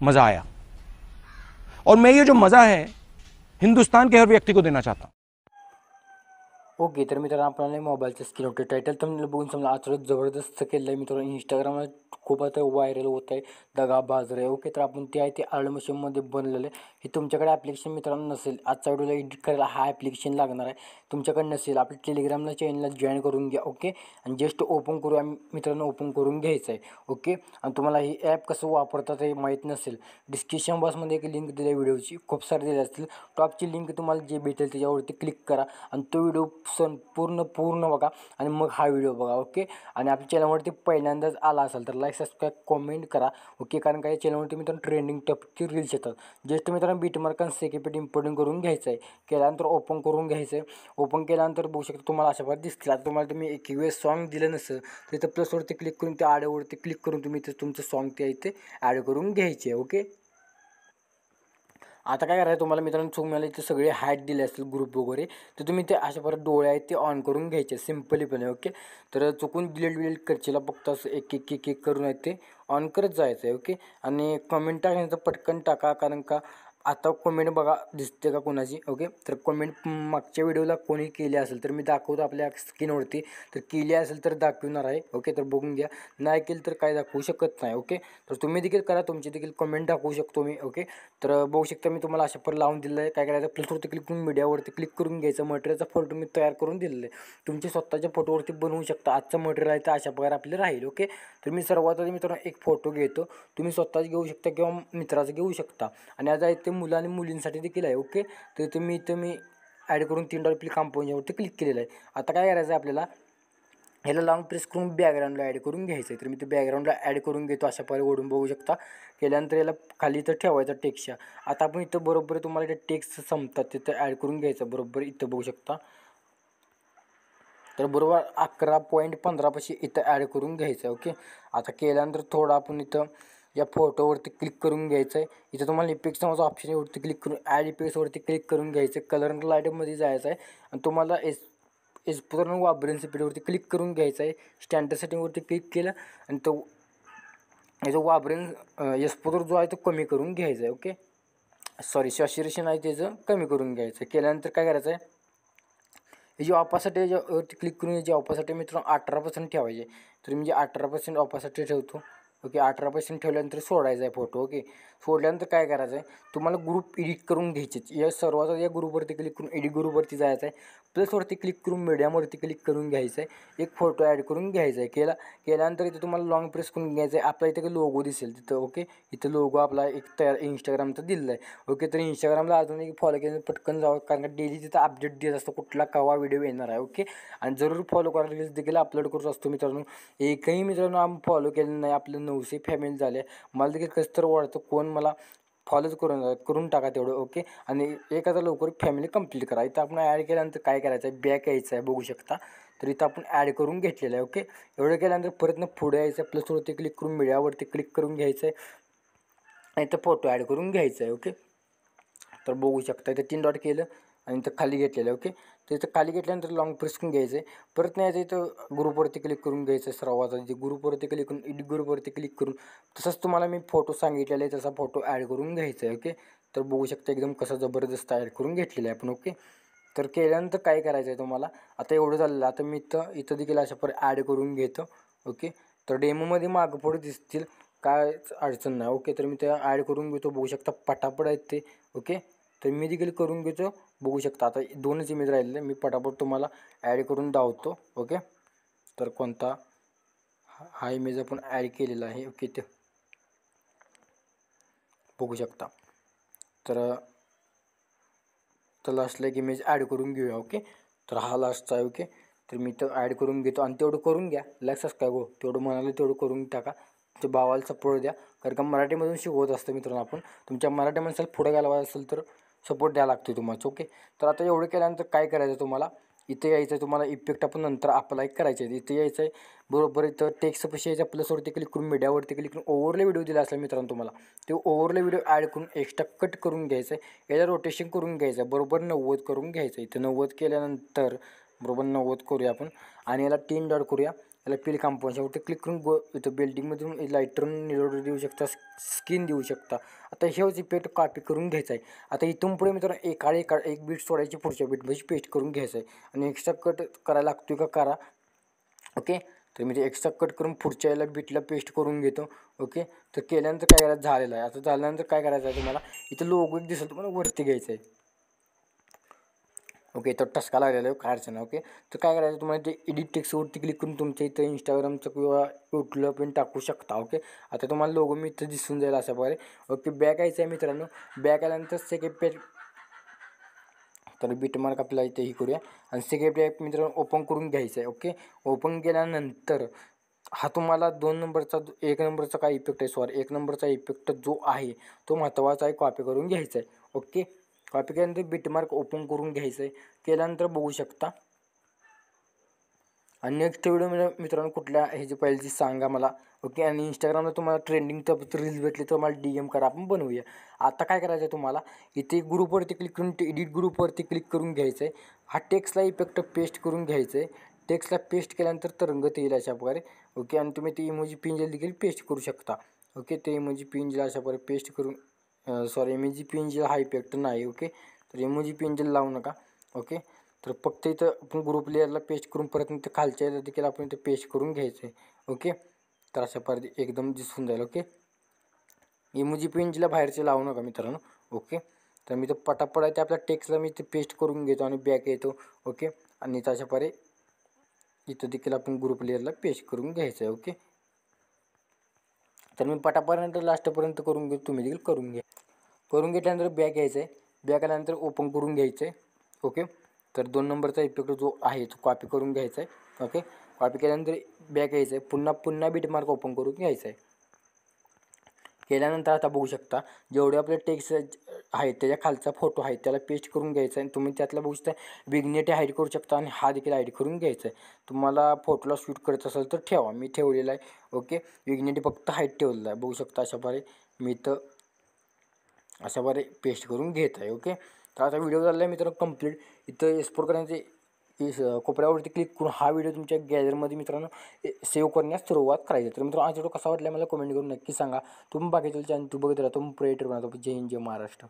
मज़ा आया। और मैं ये जो मज़ा है हिंदुस्तान के हर व्यक्ति को देना चाहता हूँ। ओके, तर मित्रांनो आपल्याला मोबाईलचं स्क्रीन होते टायटल थंबनेल बघून समजा आजचं जबरदस्त केलं आहे मित्रांनो. इंस्टाग्रामला खूप आता व्हायरल होत आहे दगा बाजरे. ओके, तर आपण ते आहे ते आर्ड मशीनमध्ये बनलेलं आहे. हे तुमच्याकडे ॲप्लिकेशन मित्रांनो नसेल, आजच्या व्हिडिओला एडिट करायला हा ॲप्लिकेशन लागणार आहे. तुमच्याकडे नसेल, आपल्या टेलिग्रामला चॅनलला जॉईन करून घ्या. ओके, आणि जस्ट ओपन करूया मित्रांनो, ओपन करून घ्यायचं आहे. ओके, आणि तुम्हाला ही ॲप कसं वापरतात हे माहीत नसेल, डिस्क्रिप्शन बॉक्समध्ये एक लिंक दिली आहे व्हिडिओची, खूप सारे दिले असतील. टॉपची लिंक तुम्हाला जे भेटेल त्याच्यावरती क्लिक करा आणि तो व्हिडिओ पूर्ण बघा आणि मग हा व्हिडिओ बघा. ओके, आणि आपल्या चॅनलवरती पहिल्यांदाच आला असेल तर लाईक सबस्क्राईब कमेंट करा. ओके, कारण काही चॅनलवरती मित्रांनो ट्रेंडिंग टॉपिकची रील्स येतात. जस्ट मित्रांनो बीटमार्क आणि सेकेपेट इम्पोर्टिंग करून घ्यायचं आहे. केल्यानंतर ओपन करून घ्यायचं आहे. ओपन केल्यानंतर बघू शकता तुम्हाला अशा प्रकारे दिसतील. आता तुम्हाला तुम्ही एक वेळेस सॉन्ग दिलं नसेल तर इथं प्लसवरती क्लिक करून त्या ॲडवरती क्लिक करून तुम्ही इथं तुमचं सॉन्ग त्या इथे ॲड करून घ्यायचे. ओके, आता काय करायचं तुम्हाला मित्रांनो, तुम्हाला इथे सगळे हाईट दिले असतील ग्रुप वगैरे, तर तुम्ही ते अशा परत डोळे आहेत ते ऑन करून घ्यायचे सिम्पलीपणे. ओके, तर चुकून डिलीट करशील फक्त असं एक करून आहे ते ऑन करत जायचं आहे. ओके, आणि कमेंट टाकायचं पटकन टाका, कारण का आता कमेंट बघा दिसते का कोणाची. ओके, तर कमेंट मागच्या व्हिडिओला कोणी केली असेल तर मी दाखवतो आपल्या स्क्रीनवरती, तर केली असेल तर दाखवणार आहे. ओके, तर बघून घ्या, नाही केली तर काय दाखवू शकत नाही. ओके, तर तुम्ही देखील करा, तुमची देखील कमेंट दाखवू शकतो मी. ओके, तर बघू शकता मी तुम्हाला अशा पर लावून दिलं आहे. काय करायचं, प्लसवरती क्लिक करून मीडियावरती क्लिक करून घ्यायचं. मटेरियलचा फोटो मी तयार करून दिलेलं आहे, तुमचे स्वतःच्या फोटोवरती बनवू शकता. आजचं मटेरियल आहे तर अशा प्रकारे आपले राहील. ओके, तर मी सर्वात आधी मित्रांनो एक फोटो घेतो, तुम्ही स्वतःच घेऊ शकता किंवा मित्राचं घेऊ शकता. आणि आज आहे ते मुलं आणि मुलींसाठी देखील आहे. ओके, तर तुम्ही ॲड करून 3 डॉट क्लिक कंपोजवरती क्लिक केलेलं आहे. आता काय करायचं आहे आपल्याला, ह्याला लाँग प्रेस करून बॅकग्राऊंडला ॲड करून घ्यायचं आहे. तर मी ते बॅकग्राऊंडला ॲड करून घेतो अशा प्रकारे ओढून बघू शकता. केल्यानंतर याला खाली इथं ठेवायचा टेक्स्टच्या. आता आपण इथं बरोबर तुम्हाला इथे टेक्स्ट संपतात तिथं ॲड करून घ्यायचं बरोबर इथं बघू शकता. तर बरोबर 11.15 पाशी इथं ॲड करून घ्यायचं आहे. ओके, आता केल्यानंतर थोडं आपण इथं या फोटोवरती क्लिक करून घ्यायचं आहे. इथं तुम्हाला इफेक्ट्स नावाचा ऑप्शन वरती क्लिक करून ॲड इफेक्ट्सवरती क्लिक करून घ्यायचं. कलर लाईटमध्ये जायचं आहे आणि तुम्हाला पूर्ण वापरेन स्पीडवरती क्लिक करून घ्यायचं आहे. स्टँडर्ड सेटिंगवरती क्लिक केलं आणि तो याचं वापरेन एक्सपोजर जो आहे तो कमी करून घ्यायचा आहे. ओके, सॉरी सॅच्युरेशन आहे त्याचं कमी करून घ्यायचं. केल्यानंतर काय करायचं आहे, याची ऑपासिटी याच्यावरती क्लिक करून याची ऑपासिटी मित्रांनो 18% ठेवायचे. तर म्हणजे 18% ऑपासिटी ठेवतो. ओके, 18% ठेवल्यानंतर सोडायचा आहे फोटो. ओके, सोडल्यानंतर काय करायचं आहे, तुम्हाला ग्रुप एडिट करून घ्यायचे. या सर्वात या ग्रुपवरती क्लिक करून एडिट ग्रुपवरती जायचं आहे. प्लसवरती क्लिक करून मीडियावरती क्लिक करून घ्यायचं आहे. एक फोटो ॲड करून घ्यायचा आहे. केल्यानंतर इथं तुम्हाला लॉंग प्रेस करून घ्यायचं आहे. आपला इथे लोगो दिसेल तिथं. ओके, इथं लोगो आपला एक तयार इंस्टाग्रामचा दिलेला आहे. ओके, तर इंस्टाग्रामला अजून एक फॉलो केलं पटकन जावं, कारण का डेली तिथं अपडेट देत असतो कुठला कवा व्हिडिओ येणार आहे. ओके, आणि जरूर फॉलो करा, रील्स देखील अपलोड करत असतो मित्रांनो. एकही मित्रांनो आम्ही फॉलो केलं नाही, आपलं 900 फॅमिली झाले. मला देखील कसं तर वाटतं कोण मला फॉलोच करून टाका तेवढं. ओके, आणि एखादा लवकर फॅमिली कंप्लीट करा. इथं आपण ॲड केल्यानंतर काय करायचं आहे, बॅक यायचं आहे बघू शकता. तर इथं आपण ॲड करून घेतलेलं आहे. ओके, एवढं केल्यानंतर परत पुढे यायचं आहे, प्लसवरती क्लिक करून मीडियावरती क्लिक करून घ्यायचं आहे आणि इथं फोटो ॲड करून घ्यायचं आहे. ओके, तर बघू शकता इथं 3 डॉट केलं आणि इथं खाली घेतलेलं आहे. ओके, तर इथं खाली घेतल्यानंतर लॉंग प्रेस करून घ्यायचं आहे. परत नाही यायचं इथं ग्रुपवरती क्लिक करून घ्यायचं आहे. सर्वात आधी ग्रुपवरती क्लिक करून एडिट ग्रुपवरती क्लिक करून तसंच तुम्हाला मी फोटो सांगितलेला आहे तसा फोटो ॲड करून घ्यायचा आहे. ओके, तर बघू शकता एकदम कसं जबरदस्त ॲड करून घेतलेलं आहे आपण. ओके, तर केल्यानंतर काय करायचं आहे तुम्हाला, आता एवढं झालेलं. आता मी इथं देखील अशा पर ॲड करून घेतो. ओके, तर डेमोमध्ये मागं पुढे दिसतील, काय अडचण नाही. ओके, तर मी त्या ॲड करून घेतो. बघू शकता पटापट आहेत ते. ओके, तर मी देखील करून घेतो. बघू शकता आता 2च इमेज राहिलेले, मी पटापट तुम्हाला ॲड करून दावतो. ओके, तर कोणता हा इमेज आपण ॲड केलेला आहे. ओके, ते बघू शकता. तर लास्टला एक इमेज ॲड करून घेऊया. ओके, तर हा लास्टचा आहे. ओके, तर मी तर ॲड करून घेतो आणि तेवढं करून घ्या. लाईक सबस्क्राईब हो, तेवढं म्हणाले तेवढं करून टाका. तुमच्या भावाला सपोर्ट द्या, कारण का मराठीमधून शिकवत असतं मित्रांनो आपण. तुमच्या मराठी माणसाला पुढे घालवायचं असेल तर सपोर्ट द्यावा लागतो तुम्हाला. ओके, तर आता एवढं केल्यानंतर काय करायचं तुम्हाला, इथे यायचं आहे. तुम्हाला इफेक्ट आपण नंतर अप्लाय करायचे आहे. इथे यायचं आहे बरोबर. इथं टेक्स्टपाशी यायचं, प्लसवरती क्लिक करून मीडियावरती क्लिक करून ओव्हरले व्हिडिओ दिला असला मित्रांनो तुम्हाला, ते ओव्हरले व्हिडिओ ॲड करून एक्स्ट्रा कट करून घ्यायचं आहे. याला रोटेशन करून घ्यायचं आहे बरोबर 90 करून घ्यायचं आहे. इथं 90 केल्यानंतर बरोबर 90 करूया आपण आणि याला 3 डॉट करूया. याला पील कंपोजवरती क्लिक करून इथं बिल्डिंगमधून लाईटर निवड देऊ शकता, स्किन देऊ शकता. आता हेच इफेक्ट कॉपी करून घ्यायचा आहे. आता इथून पुढे मित्रांनो एक बीट सोडायची, पुढच्या बीटमध्ये पेस्ट करून घ्यायचं आहे. आणि एक्स्ट्रा कट करायला लागतो का करा. ओके, तर मी ते एक्स्ट्रा कट करून पुढच्या याला बीटला पेस्ट करून घेतो. ओके, तर केल्यानंतर काय करायचं झालेलं आहे. आता झाल्यानंतर काय करायचं आहे तुम्हाला, इथं लोगो एक दिसेल तुम्हाला वरती घ्यायचं आहे. ओके, तर टसका लागलेला आहे, काय अडचण नाही. ओके, तर काय करायचं तुम्हाला, ते एडिट टेक्स्टवरती क्लिक करून तुमच्या इथं इंस्टाग्रामचं किंवा यूट्यूबला पण टाकू शकता. ओके, आता तुम्हाला लोगो मी इथं दिसून जाईल अशा प्रकारे. ओके, बॅक यायचं आहे मित्रांनो. बॅक आल्यानंतर सेकंड पेज, तर बीटमार्क आपल्याला इथे ही करूया आणि सेकंड पेज मित्रांनो ओपन करून घ्यायचं आहे. ओके, ओपन केल्यानंतर हा तुम्हाला 2 नंबरचा 1 नंबरचा काय इफेक्ट आहे, सॉरी 1 नंबरचा इफेक्ट जो आहे तो महत्त्वाचा आहे, कॉपी करून घ्यायचा आहे. ओके, कॉपी केल्यानंतर बीटमार्क ओपन करून घ्यायचं आहे. केल्यानंतर बघू शकता. आणि नेक्स्ट व्हिडिओ मित्रांनो कुठल्या ह्याची पाहिजे सांगा मला. ओके, आणि इंस्टाग्रामला तुम्हाला ट्रेंडिंग तर रील्स भेटली तर मला DM करा, आपण बनवूया. आता काय करायचं आहे तुम्हाला, इथे ग्रुपवरती क्लिक करून एडिट ग्रुपवरती क्लिक करून घ्यायचं आहे. हा टेक्स्टला इफेक्ट पेस्ट करून घ्यायचं आहे. टेक्स्टला पेस्ट केल्यानंतर तरंगत येईल अशा प्रकारे. ओके, आणि तुम्ही ते इमोजी पिंजल देखील पेस्ट करू शकता. ओके, ते इमोजी पिंजल अशा प्रकारे पेस्ट करून, सॉरी इमोजी पिंजल हा इफेक्ट नाही. ओके, तर इमोजी पिंजल लावू नका. ओके, तर फक्त इथं आपण ग्रुप लेअरला पेस्ट करून परत इथं खालच्या याला देखील आपण इथं पेस्ट करून घ्यायचं आहे. ओके, तर अशा प्रकारे एकदम दिसून जाईल. ओके, इमोजी पिंजला बाहेरचे लावू नका मित्रांनो. ओके, तर मी तर पटापट आहे ते आपल्या टेक्स्टला मी इथे पेस्ट करून घेतो आणि बॅक येतो. ओके, आणि अशा प्रकारे इथं देखील आपण ग्रुप लेअरला पेस्ट करून घ्यायचं आहे. ओके, तर मी पटापर्यंत लास्टपर्यंत करून घेतो, तुम्ही देखील करून घ्या. करून घेतल्यानंतर बॅक यायचं आहे. बॅक आल्यानंतर ओपन करून घ्यायचं आहे. ओके, तर 2 नंबरचा इफेक्ट जो आहे तो कॉपी करून घ्यायचा आहे. ओके, कॉपी केल्यानंतर बॅक यायचं आहे. पुन्हा बीटमार्क ओपन करून घ्यायचं आहे. केल्यानंतर आता बघू शकता जेवढे आपले टेक्स्ट आहेत त्याच्या खालचा फोटो आहे त्याला पेस्ट करून घ्यायचा आहे. तुम्ही त्यातला बघू शकता विग्नेटी हाईड करू शकता आणि हा देखील हाईड करून घ्यायचा आहे. तुम्हाला फोटोला शूट करायचं असेल तर ठेवा, मी ठेवलेला आहे. ओके, विग्नेटी फक्त हाईड ठेवलेला आहे, बघू शकता अशा प्रकारे. मी इथं अशा प्रकारे पेस्ट करून घेत आहे. ओके, तर आता व्हिडिओ झाला आहे मित्रांनो कंप्लीट. इथं एक्सपोर्ट करण्याचे कोपऱ्यावरती क्लिक करून हा व्हिडिओ तुमच्या गॅलरीमध्ये मित्रांनो सेव्ह करण्यास सुरुवात करायची. तर मित्रांनो आज व्हिडिओ कसा वाटला मला कमेंट करून नक्की सांगा. तुम्ही बाकीच्या चॅनल तू बघत राहतो, प्रेटर बनवतो. जय हिंद, जय महाराष्ट्र.